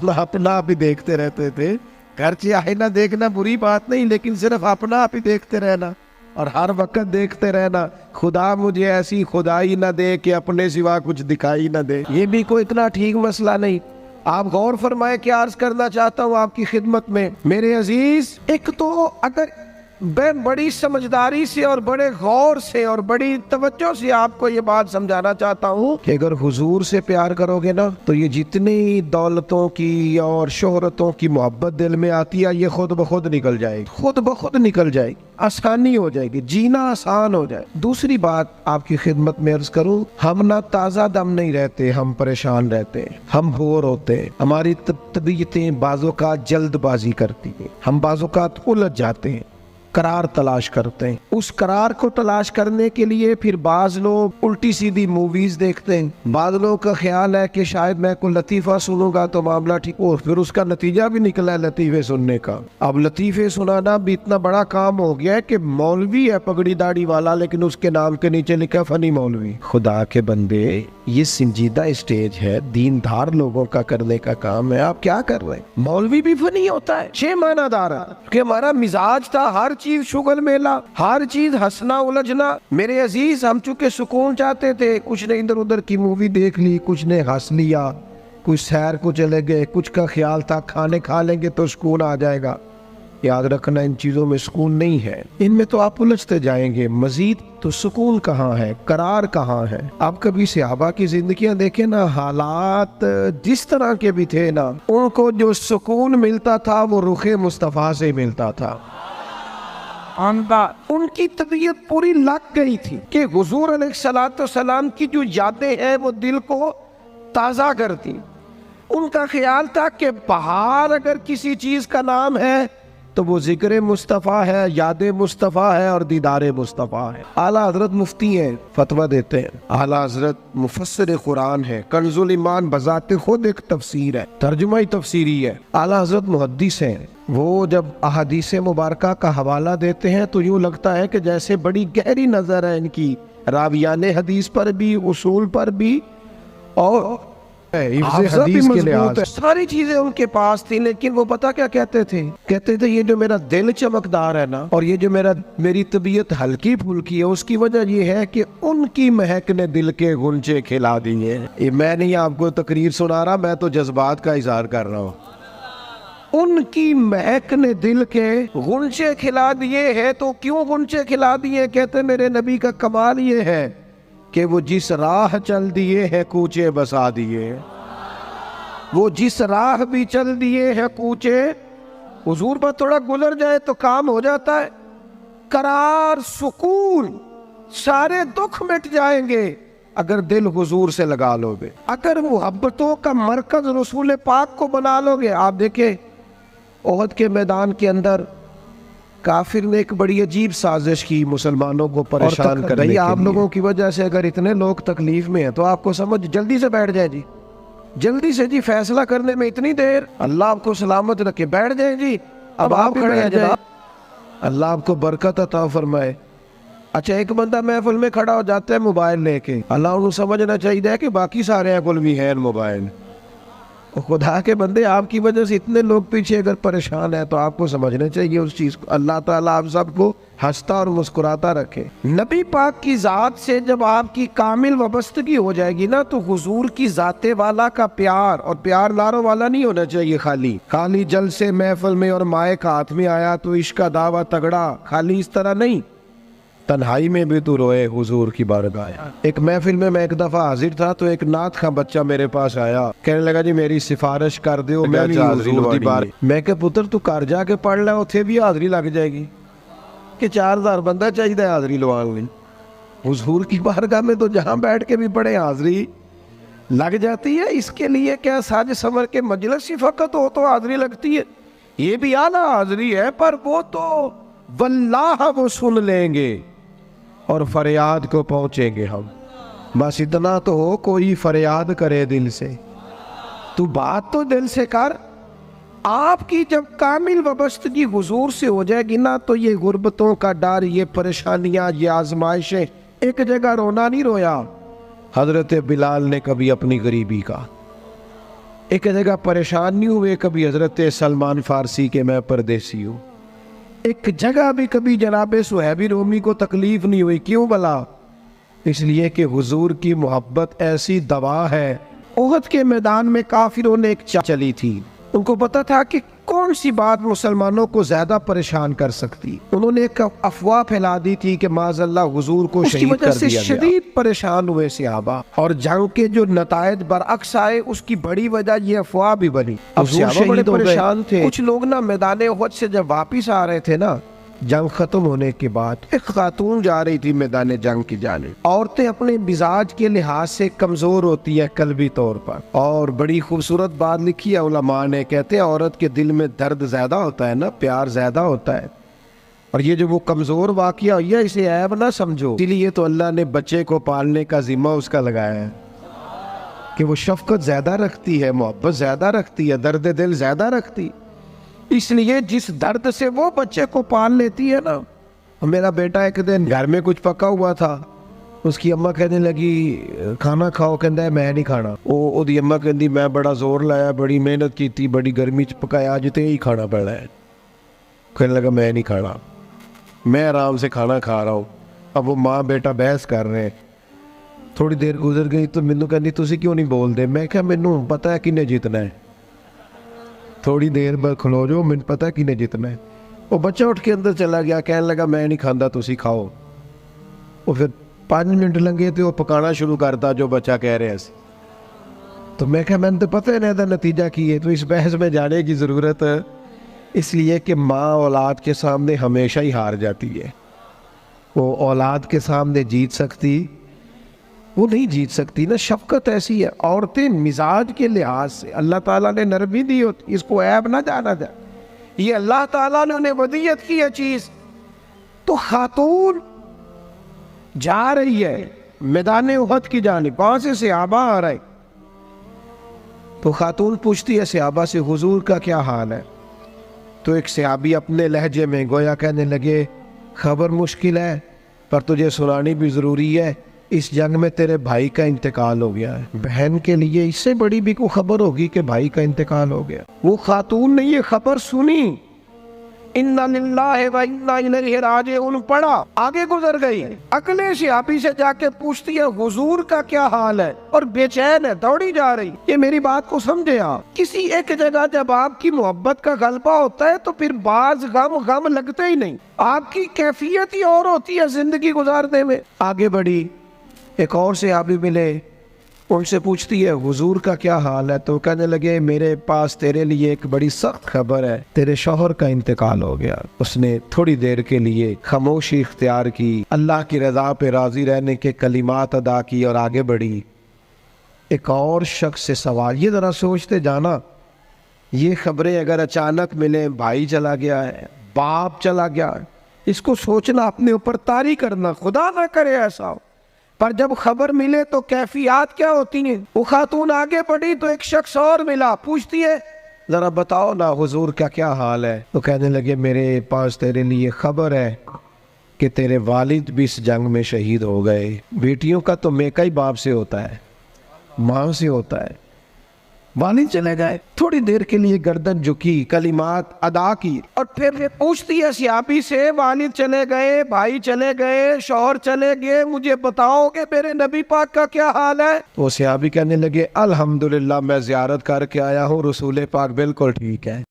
हम अपना आप ही देखते रहते थे। घर चाहे ना देखना बुरी बात नहीं, लेकिन सिर्फ अपना आप ही देखते रहना और हर वक्त देखते रहना, खुदा मुझे ऐसी खुदाई ना दे कि अपने सिवा कुछ दिखाई ना दे। ये भी कोई इतना ठीक मसला नहीं। आप गौर फरमाए, क्या अर्ज करना चाहता हूँ आपकी खिदमत में मेरे अजीज। एक तो अगर मैं बड़ी समझदारी से और बड़े गौर से और बड़ी तवज्जो से आपको ये बात समझाना चाहता हूँ कि अगर हुजूर से प्यार करोगे ना, तो ये जितनी दौलतों की और शोहरतों की मोहब्बत दिल में आती है, ये खुद ब खुद निकल जाएगी, खुद ब खुद निकल जाएगी, आसानी हो जाएगी, जीना आसान हो जाए। दूसरी बात आपकी खिदमत में अर्ज करूं, हम ना ताज़ा दम नहीं रहते, हम परेशान रहते हैं, हम बोर होते हैं, हमारी तबीयतें बाज़ोकात जल्दबाजी करती हैं, हम बाज़ोकात उलझ जाते हैं, करार तलाश करते हैं। उस करार को तलाश करने के लिए फिर बाज लोग उल्टी सीधी मूवीज देखते हैं। बाज लोगों का ख्याल है कि शायद मैं कोई लतीफ़ा सुनूंगा तो मामला ठीक हो, फिर उसका नतीजा भी निकला है लतीफ़े सुनने का। अब लतीफ़े सुनाना भी इतना बड़ा काम हो गया है कि मौलवी है पगड़ी दाढ़ी वाला, लेकिन उसके नाम के नीचे लिखा फनी मौलवी। खुदा के बंदे, ये संजीदा स्टेज है, दीनदार लोगों का करने का काम है, आप क्या कर रहे हैं? मौलवी भी फनी होता है, 6 मानादार कि हमारा मिजाज था हर चीज शुगल मेला, हर चीज हंसना उलझना। मेरे अजीज, हम चूंकि सुकून चाहते थे, कुछ ने इधर उधर की मूवी देख ली, कुछ ने हंस लिया, कुछ सैर को चले गए, कुछ का ख्याल था खाने खा लेंगे तो सुकून आ जाएगा। याद रखना, इन चीजों में सुकून नहीं है, इनमें तो आप उलझते जाएंगे। मजीद तो सुकून कहाँ है, करार कहाँ है? आप कभी सहाबा की जिंदगियां देखें ना, हालात जिस तरह के भी थे ना, उनको जो सुकून मिलता था वो रुखे मुस्तफा से मिलता था। उनकी तबीयत पूरी लग गई थी कि हुजूर अलैहिस्सलाम की जो यादें हैं वो दिल को ताज़ा करती। उनका ख्याल था कि बाहर अगर किसी चीज का नाम है तो वो जिक्र मुस्तफ़ा है, याद मुस्तफ़ा है और दीदार मुस्तफ़ा है। आला हजरत मुफ्ती हैं, फतवा देते हैं। आला हजरत मुफस्सिर कुरान है, कंजुल ईमान बजाते खुद एक तफसीर है, तर्जुमा ही तफसीरी है। आला हजरत मुहद्दिस हैं, वो जब अहादीस मुबारका का हवाला देते हैं तो यूँ लगता है कि जैसे बड़ी गहरी नज़र है इनकी, रावियाने हदीस पर भी, उसूल पर भी और हदीस के लिहाज, सारी चीजें उनके पास थी। लेकिन वो पता क्या कहते थे? कहते थे ये जो मेरा दिल चमकदार है ना, और ये जो मेरी तबीयत हल्की फुल्की है, उसकी वजह ये है कि उनकी महक ने दिल के गुंचे खिला दिए। ये मैं नहीं आपको तकरीर सुना रहा, मैं तो जज्बात का इजहार कर रहा हूँ। उनकी महक ने दिल के गुंचे खिला दिए हैं। तो क्यों गुंचे खिला दिए? कहते मेरे नबी का कमाल ये है कि वो जिस राह चल दिए हैं कूचे बसा दिए। वो जिस राह भी चल दिए हैं कूचे, हुजूर पर थोड़ा गुजर जाए तो काम हो जाता है। करार, सुकून, सारे दुख मिट जाएंगे अगर दिल हुजूर से लगा लोगे, अगर मुहब्बतों का मरकज रसूल पाक को बना लोगे। आप देखें ओहद के मैदान के अंदर काफिर ने एक बड़ी अजीब साजिश की मुसलमानों को परेशान करने के लिए। आप लोगों की वजह से अगर इतने लोग तकलीफ में हैं तो आपको समझ जल्दी से बैठ जाए जी, जल्दी से जी, फैसला करने में इतनी देर, अल्लाह आपको सलामत रखे, बैठ जाए जी। अब आप खड़े हैं जनाब, अल्लाह आपको बरकत अता फरमाए। अच्छा, एक बंदा महफिल में खड़ा हो जाता है मोबाइल लेके, अल्लाह उनको समझना चाहिए कि बाकी सारे कुल भी है मोबाइल। खुदा के बंदे, आपकी वजह से इतने लोग पीछे अगर परेशान है तो आपको समझना चाहिए उस चीज को। अल्लाह ताला आप सबको हंसता और मुस्कुराता रखे। नबी पाक की जात से जब आपकी कामिल वाबस्तगी हो जाएगी ना, तो हुजूर की जाते वाला का प्यार, और प्यार लारों वाला नहीं होना चाहिए खाली जल से महफिल में और माइक हाथ में आया तो इश्क का दावा तगड़ा, खाली इस तरह नहीं। तन्हाई में भी तू रोए हुजूर की बारगाह। एक महफिल में मैं एक दफा हाजिर था तो एक नात का बच्चा मेरे पास आया, कहने लगा जी मेरी सिफारिश कर दो, मैं क्या पुत्र तू घर जाके पढ़ ला, उथे भी हाजरी लग जाएगी कि 4000 बंदा चाहिए हाजरी लवाने। हुजूर की बारगाह में तो जहाँ बैठ के भी पढ़े हाजरी लग जाती है। इसके लिए क्या साज समर के मजलिस ही फकत हो तो हाजरी लगती है? ये भी आला हाजरी है, पर वो तो वल्लाह वो सुन लेंगे और फरियाद को पहुंचेंगे हम। बस इतना तो हो, कोई फरियाद करे दिल से, तू बात तो दिल से कर। आपकी जब कामिल वाबस्तगी हुजूर से हो जाएगी ना, तो ये गुर्बतों का डर, ये परेशानियां, ये आजमाइशें, एक जगह रोना नहीं रोया हजरत बिलाल ने कभी अपनी गरीबी का। एक जगह परेशान नहीं हुए कभी हजरत सलमान फारसी के मैं परदेसी हूँ। एक जगह भी कभी जनाब सुहैबी रोमी को तकलीफ नहीं हुई। क्यों भला? इसलिए कि हुजूर की मोहब्बत ऐसी दवा है। ओहद के मैदान में काफिरों ने एक चली थी। उनको पता था कि कौन सी बात मुसलमानों को ज्यादा परेशान कर सकती। उन्होंने एक अफवाह फैला दी थी कि माज़अल्लाह हुजूर को शहीद कर दिया गया। उसकी वजह से शदीद परेशान हुए सहाबा, और जंग के जो नतायज बरअक्स आए उसकी बड़ी वजह ये अफवाह भी बनी। अब सहाबा बड़े परेशान थे। कुछ लोग ना मैदान उहद से जब वापिस आ रहे थे ना, जंग खत्म होने के बाद, एक खातून जा रही थी मैदान जंग की जानिब। औरतें अपने मिजाज के लिहाज से कमजोर होती है कल्बी तौर पर, और बड़ी खूबसूरत बात लिखी है उलमा ने। कहते हैं औरत के दिल में दर्द ज्यादा होता है ना, प्यार ज्यादा होता है, और ये जो वो कमजोर वाकया हुआ इसे ऐब ना समझो। इसीलिए तो अल्लाह ने बच्चे को पालने का जिम्मा उसका लगाया है कि वो शफकत ज्यादा रखती है, मोहब्बत ज्यादा रखती है, दर्द दिल ज्यादा रखती। इसलिए जिस दर्द से वो बच्चे को पाल लेती है ना। मेरा बेटा एक दिन घर में कुछ पका हुआ था, उसकी अम्मा कहने लगी खाना खाओ, कहता है मैं नहीं खाना। ओदी अम्मा कहती मैं बड़ा जोर लाया, बड़ी मेहनत की थी, बड़ी गर्मी च पकाया, आज तो यही खाना पड़ा है। कहने लगा मैं नहीं खाना, मैं आराम से खाना खा रहा हूँ। अब वो माँ बेटा बहस कर रहे हैं। थोड़ी देर गुजर गई तो मैनू कहती तुसी क्यों नहीं बोलते? मैं क्या मैनू पता है किन्ने जीतना है, थोड़ी देर बाद खलो जो, मैंने पता किने जितना है। वो बच्चा उठ के अंदर चला गया, कहने लगा मैं नहीं खाता, तुसी खाओ। वो फिर 5 मिनट लगे तो वो पकाना शुरू करता जो बच्चा कह रहे हैं। तो मैं क्या मैंने तो पता है ना नतीजा की है, तो इस बहस में जाने की ज़रूरत है। इसलिए कि माँ औलाद के सामने हमेशा ही हार जाती है। वो औलाद के सामने जीत सकती, वो नहीं जीत सकती ना। शफकत ऐसी है। औरतें मिजाज के लिहाज से अल्लाह ताला ने नरमी दी होती, इसको ऐब ना जाना जाए, ये अल्लाह ताला ने उन्हें वदीयत की है चीज। तो खातून जा रही है मैदान उहद की जानिब, वहां से सहाबा आ रहे। तो खातून पूछती है सहाबा से हुजूर का क्या हाल है? तो एक सहाबी अपने लहजे में गोया कहने लगे खबर मुश्किल है, पर तुझे सुनानी भी जरूरी है। इस जंग में तेरे भाई का इंतकाल हो गया है। बहन के लिए इससे बड़ी भी कोई खबर होगी कि भाई का इंतकाल हो गया? वो खातून ने ये खबर सुनी, इन्ना लिल्लाहि व इन्ना इलैहि राजिऊन पढ़ा, आगे गुजर गई। अगले सहाबी से जाके पूछती है हुजूर का क्या हाल है, और बेचैन है, दौड़ी जा रही। ये मेरी बात को समझे आप। किसी एक जगह जब आपकी मोहब्बत का गलबा होता है तो फिर बाज गम लगते ही नहीं। आपकी कैफियत ही और होती है जिंदगी गुजारने में। आगे बढ़ी, एक और सहाबी मिले, उनसे पूछती है हुजूर का क्या हाल है? तो कहने लगे मेरे पास तेरे लिए एक बड़ी सख्त खबर है, तेरे शौहर का इंतकाल हो गया। उसने थोड़ी देर के लिए खामोशी इख्तियार की, अल्लाह की रजा पे राजी रहने के कलिमात अदा की और आगे बढ़ी। एक और शख्स से सवाल, ये जरा सोचते जाना, ये खबरें अगर अचानक मिले, भाई चला गया है, बाप चला गया है, इसको सोचना, अपने ऊपर तारी करना, खुदा ना करे ऐसा हो। पर जब खबर मिले तो कैफियत क्या होती है। वो खातून आगे बढ़ी तो एक शख्स और मिला, पूछती है जरा बताओ ना हुजूर का क्या हाल है? तो कहने लगे मेरे पास तेरे लिए खबर है कि तेरे वालिद भी इस जंग में शहीद हो गए। बेटियों का तो मेका ही बाप से होता है, माँ से होता है। वालिद चले गए। थोड़ी देर के लिए गर्दन झुकी, कलिमात अदा की, और फिर पूछती है सहाबी से वालिद चले गए, भाई चले गए, शौहर चले गए, मुझे बताओगे मेरे नबी पाक का क्या हाल है? वो सहाबी कहने लगे अल्हम्दुलिल्लाह मैं ज़ियारत करके आया हूँ, रसूल पाक बिल्कुल ठीक है।